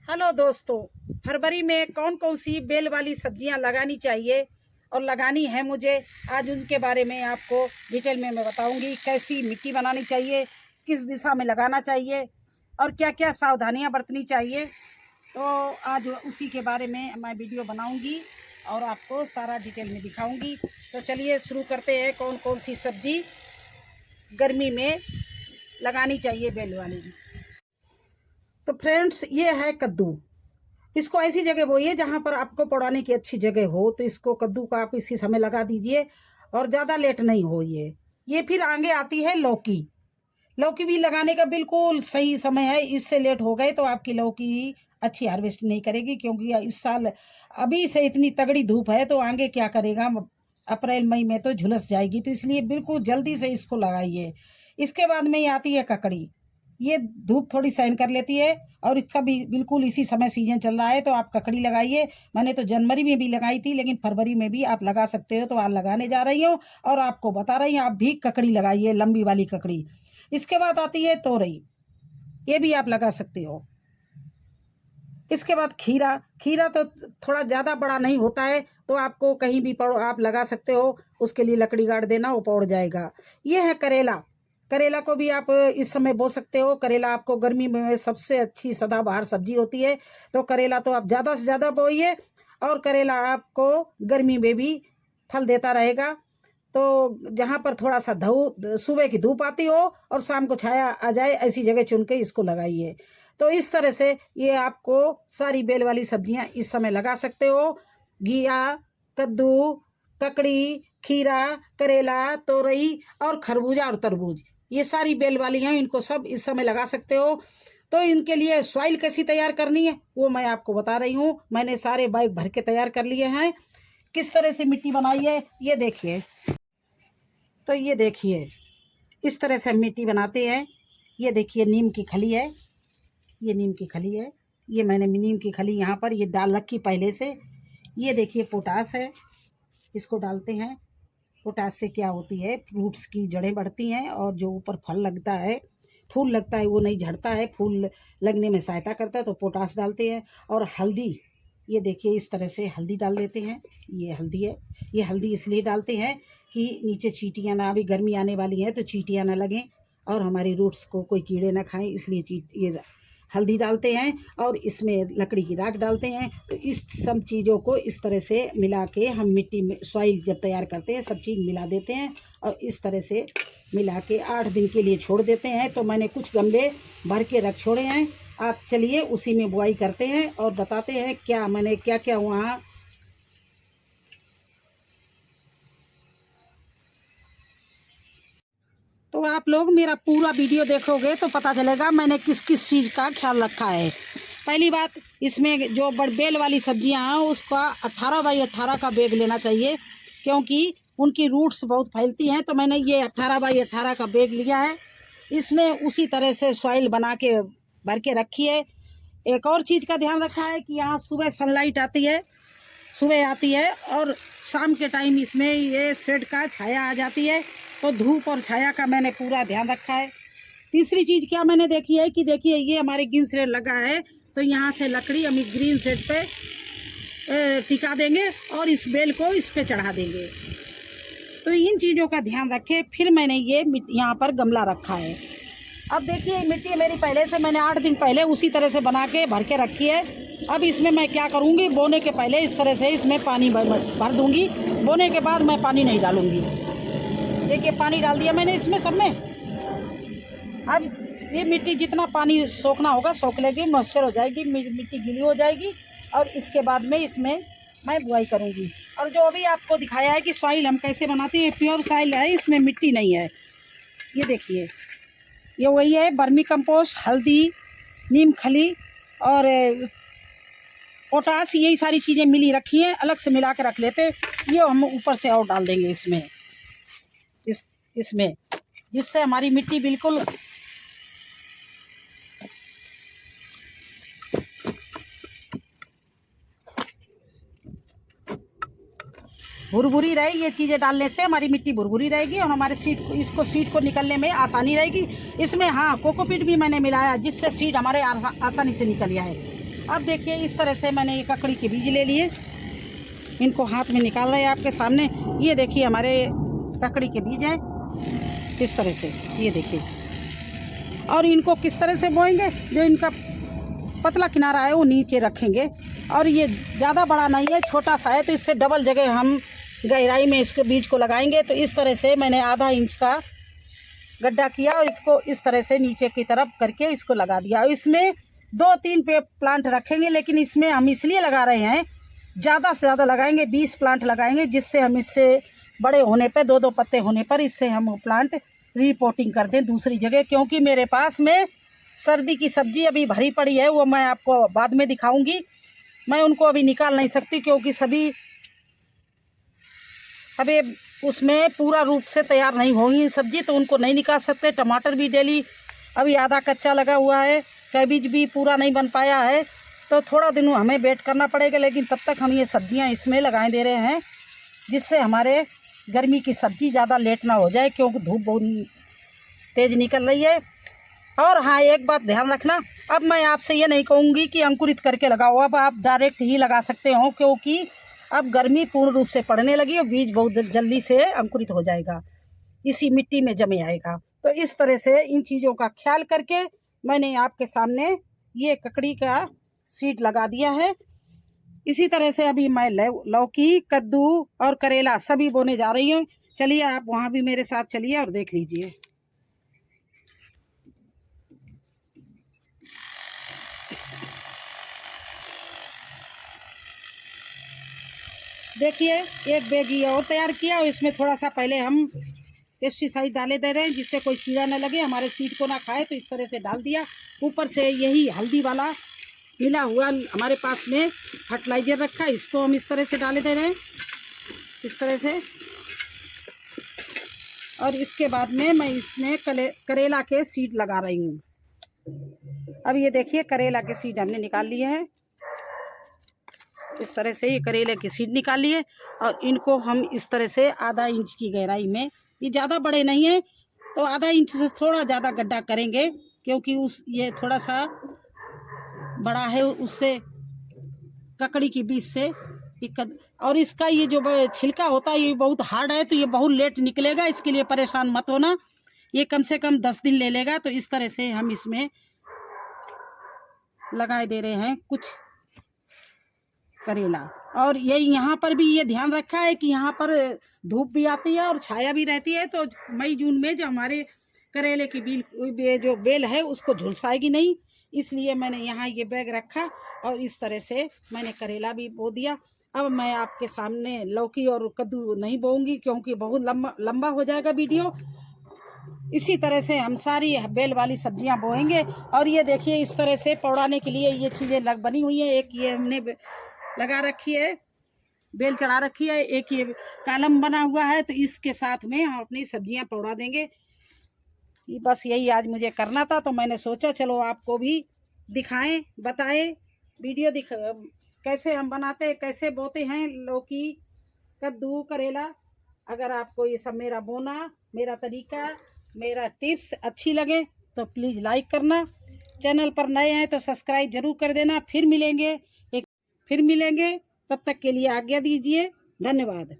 Hello दोस्तों, फरवरी में कौन कौन सी बेल वाली सब्जियां लगानी चाहिए और लगानी है मुझे। आज उनके बारे में आपको डिटेल में मैं बताऊंगी। कैसी मिट्टी बनानी चाहिए, किस दिशा में लगाना चाहिए और क्या क्या सावधानियां बरतनी चाहिए। तो आज उसी के बारे में मैं वीडियो बनाऊंगी और आपको सारा डिटेल में दिखाऊंगी। तो चलिए शुरू करते हैं। कौन कौन सी सब्जी गर्मी में लगानी चाहिए बेल वाली। तो फ्रेंड्स, ये है कद्दू। इसको ऐसी जगह बोइए जहाँ पर आपको पौड़ाने की अच्छी जगह हो। तो इसको कद्दू का आप इसी समय लगा दीजिए और ज़्यादा लेट नहीं हो। ये फिर आगे आती है लौकी। लौकी भी लगाने का बिल्कुल सही समय है। इससे लेट हो गए तो आपकी लौकी अच्छी हार्वेस्ट नहीं करेगी, क्योंकि इस साल अभी से इतनी तगड़ी धूप है तो आगे क्या करेगा, अप्रैल मई में तो झुलस जाएगी। तो इसलिए बिल्कुल जल्दी से इसको लगाइए। इसके बाद में ये आती है ककड़ी। ये धूप थोड़ी सहन कर लेती है और इसका भी बिल्कुल इसी समय सीजन चल रहा है, तो आप ककड़ी लगाइए। मैंने तो जनवरी में भी लगाई थी, लेकिन फरवरी में भी आप लगा सकते हो। तो आज लगाने जा रही हूँ और आपको बता रही हूँ, आप भी ककड़ी लगाइए, लंबी वाली ककड़ी। इसके बाद आती है तोरई, ये भी आप लगा सकते हो। इसके बाद खीरा। खीरा तो थोड़ा ज़्यादा बड़ा नहीं होता है, तो आपको कहीं भी आप लगा सकते हो। उसके लिए लकड़ी गाड़ देना, वो पौड़ जाएगा। ये है करेला। करेला को भी आप इस समय बो सकते हो। करेला आपको गर्मी में सबसे अच्छी सदाबहार सब्जी होती है। तो करेला तो आप ज़्यादा से ज़्यादा बोइए और करेला आपको गर्मी में भी फल देता रहेगा। तो जहाँ पर थोड़ा सा सुबह की धूप आती हो और शाम को छाया आ जाए, ऐसी जगह चुन के इसको लगाइए। तो इस तरह से ये आपको सारी बेल वाली सब्जियां इस समय लगा सकते हो। घिया, कद्दू, ककड़ी, खीरा, करेला, तोरई और खरबूजा और तरबूज, ये सारी बेल वाली हैं। इनको सब इस समय लगा सकते हो। तो इनके लिए सॉइल कैसी तैयार करनी है वो मैं आपको बता रही हूँ। मैंने सारे बैग भर के तैयार कर लिए हैं। किस तरह से मिट्टी बनाई है ये देखिए। तो ये देखिए, इस तरह से हम मिट्टी बनाते हैं। ये देखिए, नीम की खली है। ये नीम की खली है। ये मैंने नीम की खली यहाँ पर ये डाल रखी पहले से। ये देखिए पोटास है, इसको डालते हैं। पोटास से क्या होती है, फ्रूट्स की जड़ें बढ़ती हैं और जो ऊपर फल लगता है, फूल लगता है, वो नहीं झड़ता है, फूल लगने में सहायता करता है। तो पोटास डालते हैं। और हल्दी, ये देखिए इस तरह से हल्दी डाल देते हैं। ये हल्दी है। ये हल्दी इसलिए डालते हैं कि नीचे चींटियाँ ना, अभी गर्मी आने वाली है तो चींटियाँ ना लगें और हमारी रूट्स को कोई कीड़े ना खाएं, इसलिए ये हल्दी डालते हैं। और इसमें लकड़ी की राख डालते हैं। तो इस सब चीज़ों को इस तरह से मिला के हम मिट्टी में सॉइल जब तैयार करते हैं, सब चीज़ मिला देते हैं और इस तरह से मिला के 8 दिन के लिए छोड़ देते हैं। तो मैंने कुछ गमले भर के रख छोड़े हैं। आप चलिए उसी में बुआई करते हैं और बताते हैं क्या मैंने क्या क्या वहाँ तो आप लोग मेरा पूरा वीडियो देखोगे तो पता चलेगा मैंने किस किस चीज़ का ख्याल रखा है। पहली बात, इसमें जो बेल वाली सब्जियां हैं उसका 18 बाई 18 का बैग लेना चाहिए, क्योंकि उनकी रूट्स बहुत फैलती हैं। तो मैंने ये 18 बाई 18 का बैग लिया है। इसमें उसी तरह से सॉइल बना के भर के रखी है। एक और चीज़ का ध्यान रखा है कि यहाँ सुबह सनलाइट आती है, सुबह आती है और शाम के टाइम इसमें ये शेड का छाया आ जाती है। तो धूप और छाया का मैंने पूरा ध्यान रखा है। तीसरी चीज़ क्या मैंने देखी है कि देखिए, ये हमारे ग्रीन शेड लगा है, तो यहाँ से लकड़ी हम ग्रीन शेड पे टिका देंगे और इस बेल को इस पे चढ़ा देंगे। तो इन चीज़ों का ध्यान रखें। फिर मैंने ये यहाँ पर गमला रखा है। अब देखिए, मिट्टी मेरी पहले से मैंने 8 दिन पहले उसी तरह से बना के भर के रखी है। अब इसमें मैं क्या करूँगी, बोने के पहले इस तरह से इसमें पानी भर दूँगी। बोने के बाद मैं पानी नहीं डालूँगी। देखिए, पानी डाल दिया मैंने इसमें सब में। अब ये मिट्टी जितना पानी सोखना होगा सोख लेगी, मॉइस्चर हो जाएगी, मिट्टी गीली हो जाएगी। और इसके बाद में इसमें मैं बुआई करूँगी। और जो अभी आपको दिखाया है कि सॉइल हम कैसे बनाते हैं, प्योर सॉइल है, इसमें मिट्टी नहीं है। ये देखिए, ये वही है, वर्मी कंपोस्ट, हल्दी, नीम खली और पोटास, यही सारी चीज़ें मिली रखी हैं। अलग से मिला के रख लेते, ये हम ऊपर से और डाल देंगे इसमें जिससे हमारी मिट्टी बिल्कुल भुरभुरी रहेगी। ये चीज़ें डालने से हमारी मिट्टी भुरभुरी रहेगी और हमारे सीड को निकलने में आसानी रहेगी। इसमें हाँ, कोकोपीट भी मैंने मिलाया जिससे सीड हमारे आसानी से निकल जाए। अब देखिए इस तरह से मैंने ये ककड़ी के बीज ले लिए, इनको हाथ में निकाल रहे हैं आपके सामने। ये देखिए हमारे ककड़ी के बीज हैं इस तरह से, ये देखिए। और इनको किस तरह से बोएंगे, जो इनका पतला किनारा है वो नीचे रखेंगे, और ये ज़्यादा बड़ा नहीं है, छोटा सा है, तो इससे डबल जगह हम गहराई में इसके बीज को लगाएंगे। तो इस तरह से मैंने आधा इंच का गड्ढा किया और इसको इस तरह से नीचे की तरफ करके इसको लगा दिया। और इसमें 2-3 प्लांट रखेंगे, लेकिन इसमें हम इसलिए लगा रहे हैं, ज़्यादा से ज़्यादा लगाएंगे, 20 प्लांट लगाएंगे, जिससे हम इससे बड़े होने पे 2-2 पत्ते होने पर इससे हम प्लांट रिपोर्टिंग कर दें दूसरी जगह। क्योंकि मेरे पास में सर्दी की सब्जी अभी भरी पड़ी है, वो मैं आपको बाद में दिखाऊंगी। मैं उनको अभी निकाल नहीं सकती क्योंकि सभी अभी उसमें पूरा रूप से तैयार नहीं होगी सब्जी, तो उनको नहीं निकाल सकते। टमाटर भी डेली अभी आधा कच्चा लगा हुआ है, कैबेज भी पूरा नहीं बन पाया है, तो थोड़ा दिन हमें वेट करना पड़ेगा। लेकिन तब तक हम ये सब्जियां इसमें लगाए दे रहे हैं, जिससे हमारे गर्मी की सब्जी ज़्यादा लेट ना हो जाए, क्योंकि धूप बहुत तेज़ निकल रही है। और हाँ, एक बात ध्यान रखना, अब मैं आपसे ये नहीं कहूँगी कि अंकुरित करके लगाओ, अब आप डायरेक्ट ही लगा सकते हो, क्योंकि अब गर्मी पूर्ण रूप से पड़ने लगी और बीज बहुत जल्दी से अंकुरित हो जाएगा, इसी मिट्टी में जमे आएगा। तो इस तरह से इन चीज़ों का ख्याल करके मैंने आपके सामने ये ककड़ी का सीड लगा दिया है। इसी तरह से अभी मैं लौकी, कद्दू और करेला सभी बोने जा रही हूँ। चलिए आप वहाँ भी मेरे साथ चलिए और देख लीजिए। देखिए एक बैग ये और तैयार किया, और इसमें थोड़ा सा पहले हम पेस्टिसाइड डाले दे रहे हैं, जिससे कोई कीड़ा न लगे, हमारे सीड को ना खाए। तो इस तरह से डाल दिया। ऊपर से यही हल्दी वाला मिला हुआ हमारे पास में फर्टिलाइजर रखा, इसको हम इस तरह से डाले दे रहे हैं, इस तरह से। और इसके बाद में मैं इसमें करेला के सीड लगा रही हूँ। अब ये देखिए करेला के सीड हमने निकाल लिए हैं, इस तरह से ये करेले की सीड निकाल लिए, और इनको हम इस तरह से आधा इंच की गहराई में, ये ज़्यादा बड़े नहीं हैं, तो आधा इंच से थोड़ा ज़्यादा गड्ढा करेंगे, क्योंकि ये थोड़ा सा बड़ा है, उससे ककड़ी के बीज से दिक्कत। और इसका ये जो छिलका होता है ये बहुत हार्ड है, तो ये बहुत लेट निकलेगा, इसके लिए परेशान मत होना, ये कम से कम 10 दिन ले लेगा। तो इस तरह से हम इसमें लगाए दे रहे हैं कुछ करेला। और ये यहाँ पर भी ये ध्यान रखा है कि यहाँ पर धूप भी आती है और छाया भी रहती है, तो मई जून में जो हमारे करेले की जो बेल है उसको झुलसाएगी नहीं, इसलिए मैंने यहाँ ये बैग रखा और इस तरह से मैंने करेला भी बो दिया। अब मैं आपके सामने लौकी और कद्दू नहीं बोऊंगी, क्योंकि बहुत लंबा हो जाएगा वीडियो। इसी तरह से हम सारी बेल वाली सब्जियां बोएंगे। और ये देखिए इस तरह से पौड़ाने के लिए ये चीज़ें बनी हुई हैं। एक ये हमने लगा रखी है, बेल चढ़ा रखी है, एक ये कॉलम बना हुआ है, तो इसके साथ में हम अपनी सब्जियां पौड़ा देंगे। बस यही आज मुझे करना था, तो मैंने सोचा चलो आपको भी दिखाएं, बताएं, वीडियो कैसे हम बनाते, कैसे बोते हैं लौकी, कद्दू, करेला। अगर आपको ये सब मेरा बोना, मेरा तरीका, मेरा टिप्स अच्छी लगे तो प्लीज़ लाइक करना। चैनल पर नए हैं तो सब्सक्राइब जरूर कर देना। फिर मिलेंगे, तब तक के लिए आज्ञा दीजिए। धन्यवाद।